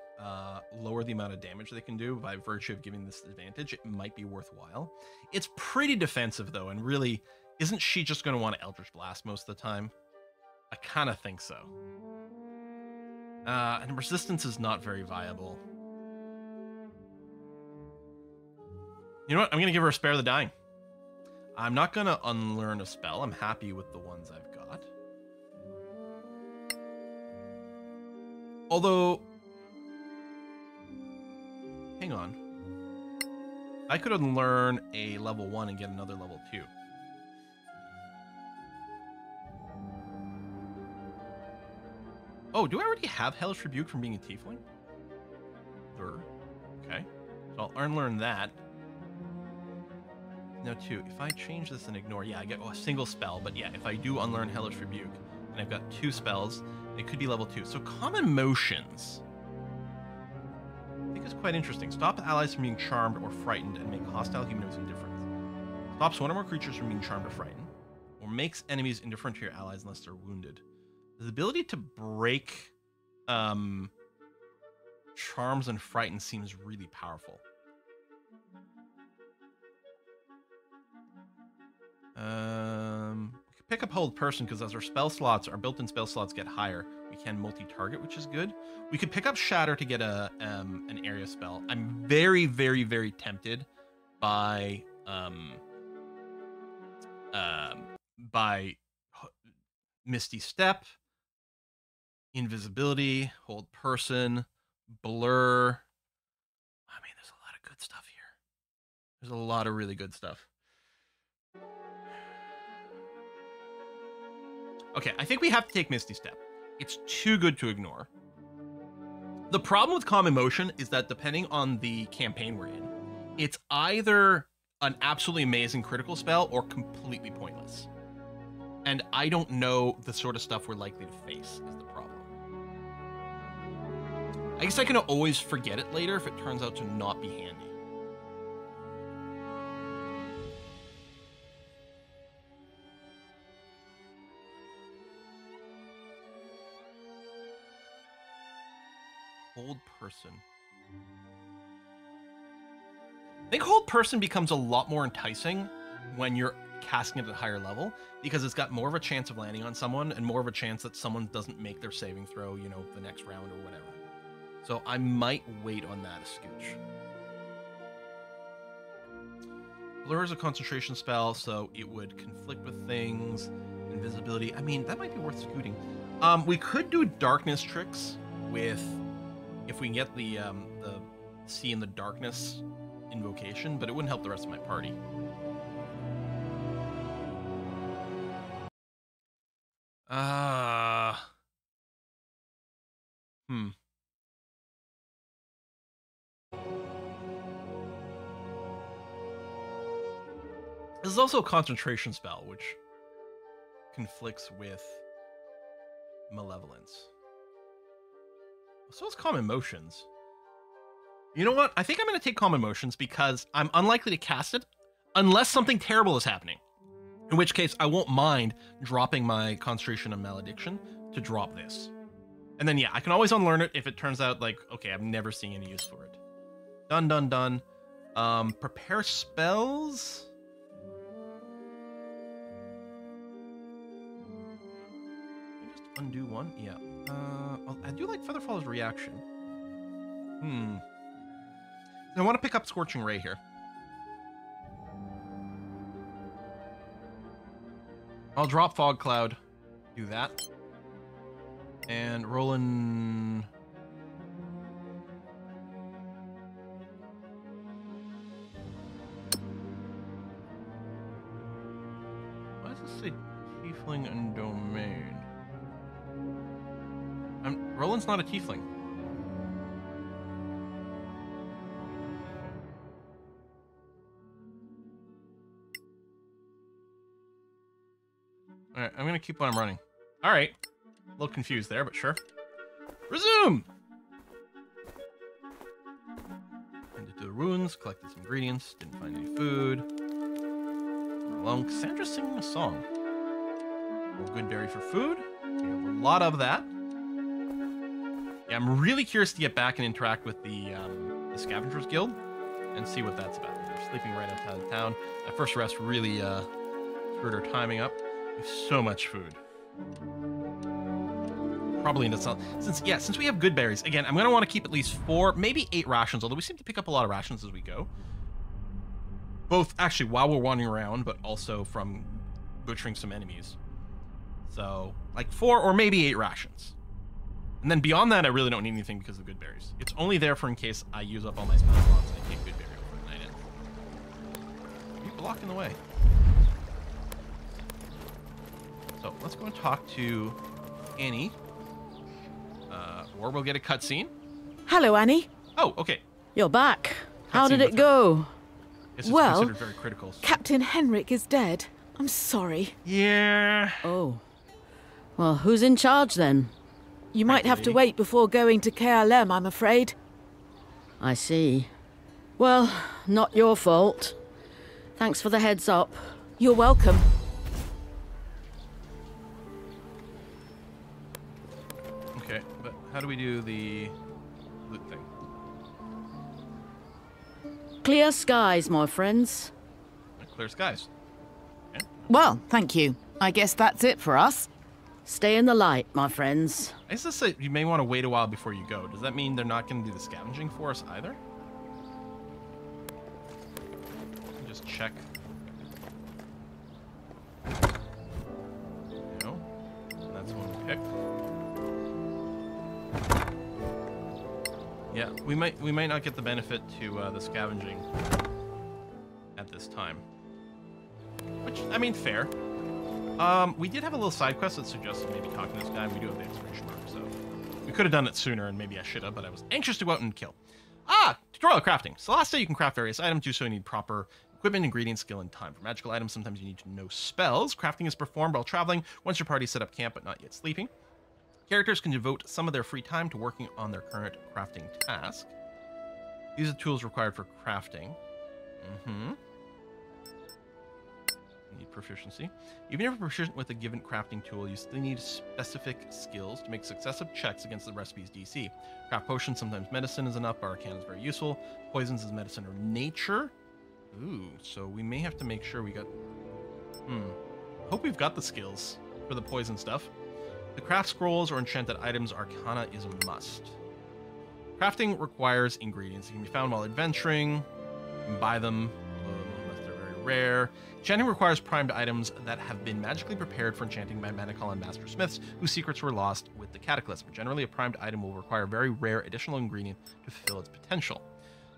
lower the amount of damage they can do by virtue of giving this advantage, it might be worthwhile. It's pretty defensive, though, and really, isn't she just going to want to Eldritch Blast most of the time? I kind of think so. And Resistance is not very viable. You know what? I'm going to give her a Spare the Dying. I'm not going to unlearn a spell. I'm happy with the ones I've got. Although, hang on. I could unlearn a level 1 and get another level 2. Oh, do I already have Hellish Rebuke from being a tiefling? Sure. Okay. So I'll unlearn that. Now, too, if I change this and ignore, yeah, I get a single spell. But yeah, if I do unlearn Hellish Rebuke, and I've got 2 spells, it could be level 2. So Common Motions, I think is quite interesting. Stop allies from being charmed or frightened and make hostile humans indifferent. Stops one or more creatures from being charmed or frightened, or makes enemies indifferent to your allies unless they're wounded. The ability to break charms and frighten seems really powerful. We could pick up Hold Person because as our spell slots, our built-in spell slots get higher, we can multi-target, which is good. We could pick up Shatter to get an area spell. I'm very, very, very tempted by Misty Step, Invisibility, Hold Person, Blur. I mean, there's a lot of good stuff here. There's a lot of really good stuff. Okay, I think we have to take Misty Step. It's too good to ignore. The problem with Common Motion is that depending on the campaign we're in, it's either an absolutely amazing critical spell or completely pointless. And I don't know the sort of stuff we're likely to face is the problem. I guess I can always forget it later if it turns out to not be handy. Hold Person. I think Hold Person becomes a lot more enticing when you're casting it at a higher level because it's got more of a chance of landing on someone and more of a chance that someone doesn't make their saving throw, you know, the next round or whatever. So I might wait on that a scooch. Blur is a concentration spell, so it would conflict with things. Invisibility. I mean, that might be worth scooting. We could do darkness tricks with, if we can get the See in the Darkness invocation, but it wouldn't help the rest of my party. This is also a concentration spell, which conflicts with Malevolence. So is Common Motions. You know what? I think I'm going to take Common Motions because I'm unlikely to cast it unless something terrible is happening. In which case, I won't mind dropping my Concentration and Malediction to drop this. And then, yeah, I can always unlearn it if it turns out like, okay, I'm never seeing any use for it. Done, done, done. Prepare spells. Can I just undo one? Yeah. I do like Featherfall's reaction. I want to pick up Scorching Ray here. I'll drop Fog Cloud. Do that. And Roland. Why does this say Tiefling and Domain? Roland's not a Tiefling. Alright, I'm gonna keep what I'm running. Alright. A little confused there, but sure. Resume! Ended to the ruins, collected some ingredients, didn't find any food. Along Cassandra singing a song. More good berry for food. We have a lot of that. Yeah, I'm really curious to get back and interact with the Scavengers Guild and see what that's about. They're sleeping right outside of town. That first rest really screwed our timing up. We have so much food. Probably in itself. Since we have good berries, again, I'm going to want to keep at least 4, maybe 8 rations, although we seem to pick up a lot of rations as we go. Both, actually, while we're wandering around, but also from butchering some enemies. So, like 4 or maybe 8 rations. And then beyond that, I really don't need anything because of good berries. It's only there for in case I use up all my spell slots and I take good berry over the night in. You're blocking the way. So, let's go and talk to Annie. or we'll get a cutscene. Hello, Annie. Oh, okay. You're back. How Cutscene did it with go? Guess it's Well, considered very critical. Captain Henrik is dead. I'm sorry. Yeah. Oh. Well, who's in charge then? You might have to lady. wait before going to KLM, I'm afraid. I see. Well, not your fault. Thanks for the heads up. You're welcome. Okay, but how do we do the loot thing? Clear skies, my friends. Clear skies. Well, thank you. I guess that's it for us. Stay in the light, my friends. I guess this say you may want to wait a while before you go. Does that mean they're not going to do the scavenging for us either? Just check. No. That's one we picked. Yeah, we might not get the benefit to the scavenging at this time. Which, I mean, fair. We did have a little side quest that suggested maybe talking to this guy, and we do have the exclamation mark, so we could have done it sooner, and maybe I should have, but I was anxious to go out and kill. Tutorial crafting. Solasta, you can craft various items. Do so you need proper equipment, ingredients, skill, and time. For magical items, sometimes you need to know spells. Crafting is performed while traveling, once your party set up camp but not yet sleeping. Characters can devote some of their free time to working on their current crafting task. These are tools required for crafting. Need proficiency. Even if you're proficient with a given crafting tool, you still need specific skills to make successive checks against the recipe's DC. Craft potions, sometimes medicine is enough, but arcana is very useful. Poisons is medicine or nature. Ooh, so we may have to make sure we got... Hope we've got the skills for the poison stuff. The craft scrolls or enchanted items, arcana is a must. Crafting requires ingredients. They can be found while adventuring. You can buy them, unless they're very rare. Enchanting requires primed items that have been magically prepared for enchanting by Manical and Master Smiths, whose secrets were lost with the Cataclysm. Generally, a primed item will require a very rare additional ingredient to fulfill its potential.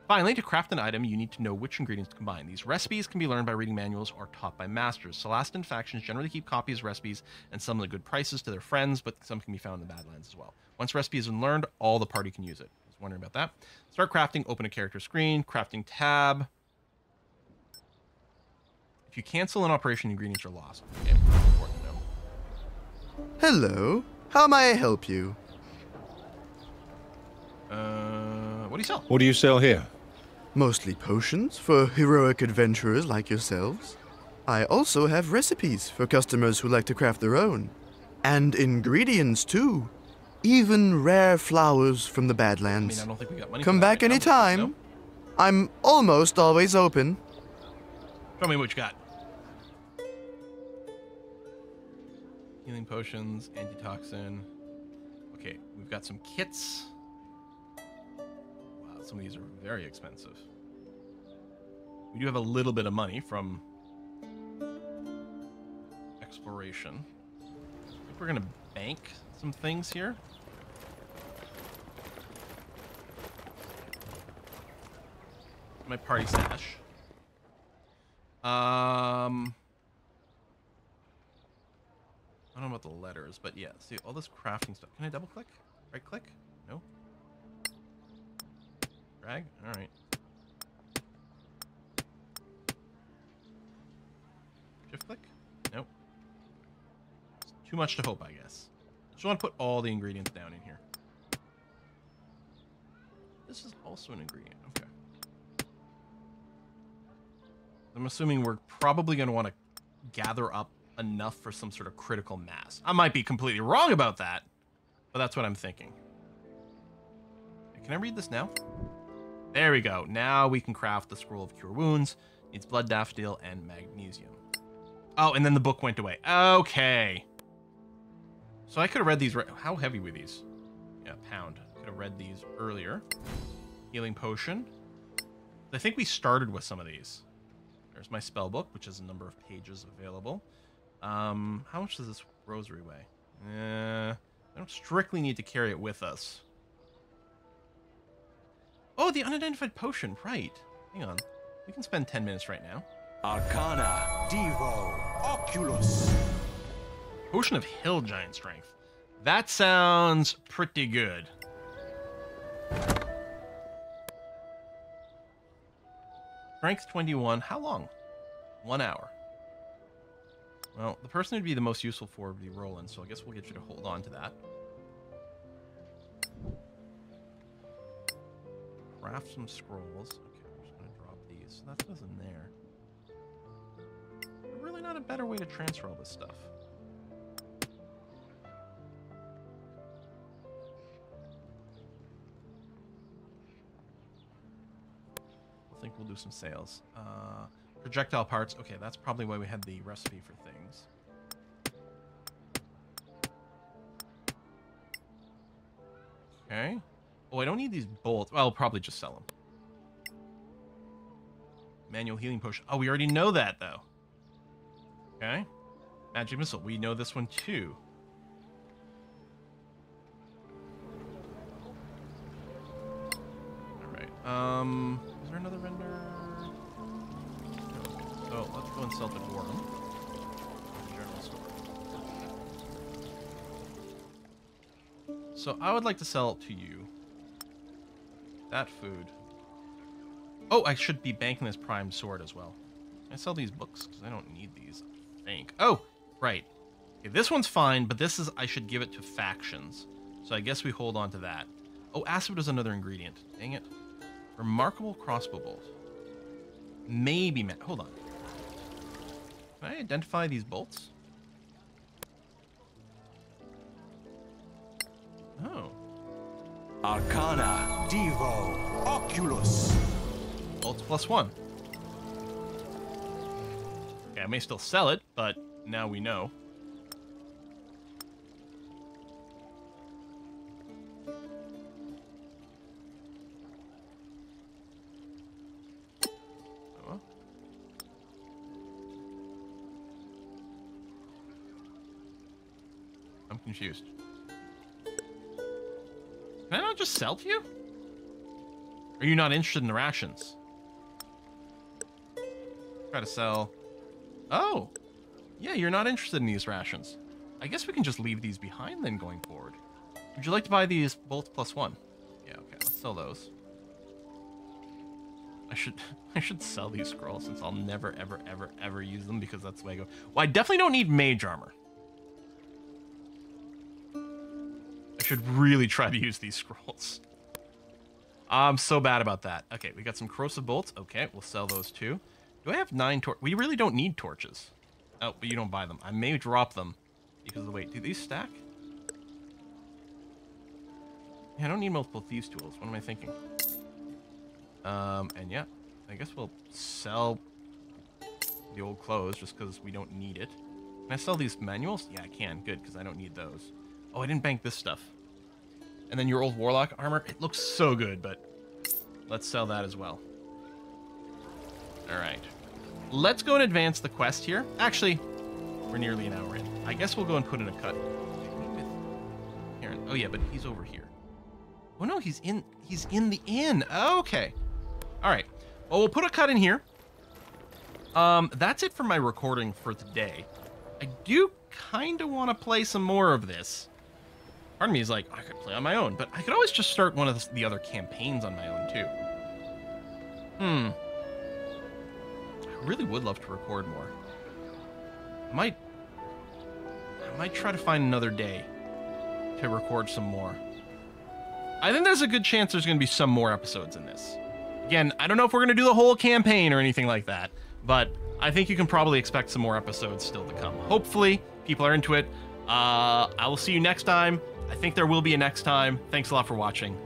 Finally, to craft an item, you need to know which ingredients to combine. These recipes can be learned by reading manuals or taught by masters. Solastan factions generally keep copies of recipes and some at good prices to their friends, but some can be found in the Badlands as well. Once a recipe has been learned, all the party can use it. I was wondering about that. Start crafting, open a character screen, crafting tab. If you cancel an operation, ingredients are lost. Okay, important to know. Hello. How may I help you? What do you sell? What do you sell here? Mostly potions for heroic adventurers like yourselves. I also have recipes for customers who like to craft their own. And ingredients, too. Even rare flowers from the Badlands. I don't think we got money Come for that back right now. anytime. No? I'm almost always open. Show me what you got. Healing potions, antitoxin. Okay, we've got some kits. Wow, some of these are very expensive. We do have a little bit of money from exploration. I think we're gonna bank some things here. My party stash. I don't know about the letters, but yeah, see all this crafting stuff. Can I double click? Right click? No. Drag? Alright. Shift click? Nope. It's too much to hope, I guess. I just want to put all the ingredients down in here. This is also an ingredient. Okay. I'm assuming we're probably going to want to gather up enough for some sort of critical mass. I might be completely wrong about that, but that's what I'm thinking. Can I read this now? There we go. Now we can craft the Scroll of Cure Wounds. Needs blood daffodil and magnesium. Oh, and then the book went away. Okay. So I could have read these. How heavy were these? Yeah, pound. Could have read these earlier. Healing potion. I think we started with some of these. There's my spell book, which is a number of pages available. How much does this rosary weigh? I don't strictly need to carry it with us. Oh, the unidentified potion, right. Hang on. We can spend 10 minutes right now. Arcana, Devo, Oculus. Potion of Hill Giant Strength. That sounds pretty good. Strength 21. How long? 1 hour. Well, the person who'd be the most useful for would be Roland, so I guess we'll get you to hold on to that. Craft some scrolls. Okay, I'm just going to drop these. So that's what's in there. Really not a better way to transfer all this stuff. I think we'll do some sales. Projectile parts. Okay, that's probably why we had the recipe for things. Okay. Oh, I don't need these bolts. Well, I'll probably just sell them. Manual healing potion. Oh, we already know that, though. Okay. Magic missile. We know this one, too. Alright. Is there another vendor? So, let's go and sell to Gorham. General store. So, I would like to sell to you that food. Oh, I should be banking this prime sword as well. Can I sell these books? Because I don't need these, I think. Oh, right. Okay, this one's fine, but this is, I should give it to factions. So I guess we hold on to that. Oh, acid is another ingredient. Dang it. Remarkable crossbow bolt. Maybe, hold on. Can I identify these bolts? Oh. Arcana, Devo, Oculus. Bolts +1. Okay, I may still sell it, but now we know. Oh. I'm confused. Can I not just sell to you? Are you not interested in the rations? Try to sell. Oh, yeah, you're not interested in these rations. I guess we can just leave these behind then going forward. Would you like to buy these bolts +1? Yeah, okay, let's sell those. I should sell these scrolls since I'll never, ever, ever, ever use them because that's the way I go. Well, I definitely don't need mage armor. I should really try to use these scrolls. I'm so bad about that. Okay, we got some corrosive bolts. Okay, we'll sell those too. Do I have 9 torches? We really don't need torches. Oh, but you don't buy them. I may drop them because of the weight. Do these stack? Yeah, I don't need multiple thieves tools. What am I thinking? And yeah, I guess we'll sell the old clothes just because we don't need it. Can I sell these manuals? Yeah, I can. Good, because I don't need those. Oh, I didn't bank this stuff. And then your old warlock armor. It looks so good, but let's sell that as well. All right. Let's go and advance the quest here. Actually, we're nearly an hour in. I guess we'll go and put in a cut. Oh yeah, but he's over here. Oh no, he's in the inn. Okay. All right. Well, we'll put a cut in here. That's it for my recording for today. I do kind of want to play some more of this. Part of me is like, I could play on my own, but I could always just start one of the other campaigns on my own too. I really would love to record more. I might try to find another day to record some more. I think there's a good chance there's going to be some more episodes in this. Again, I don't know if we're going to do the whole campaign or anything like that, but I think you can probably expect some more episodes still to come. Hopefully, people are into it. I will see you next time. I think there will be a next time. Thanks a lot for watching.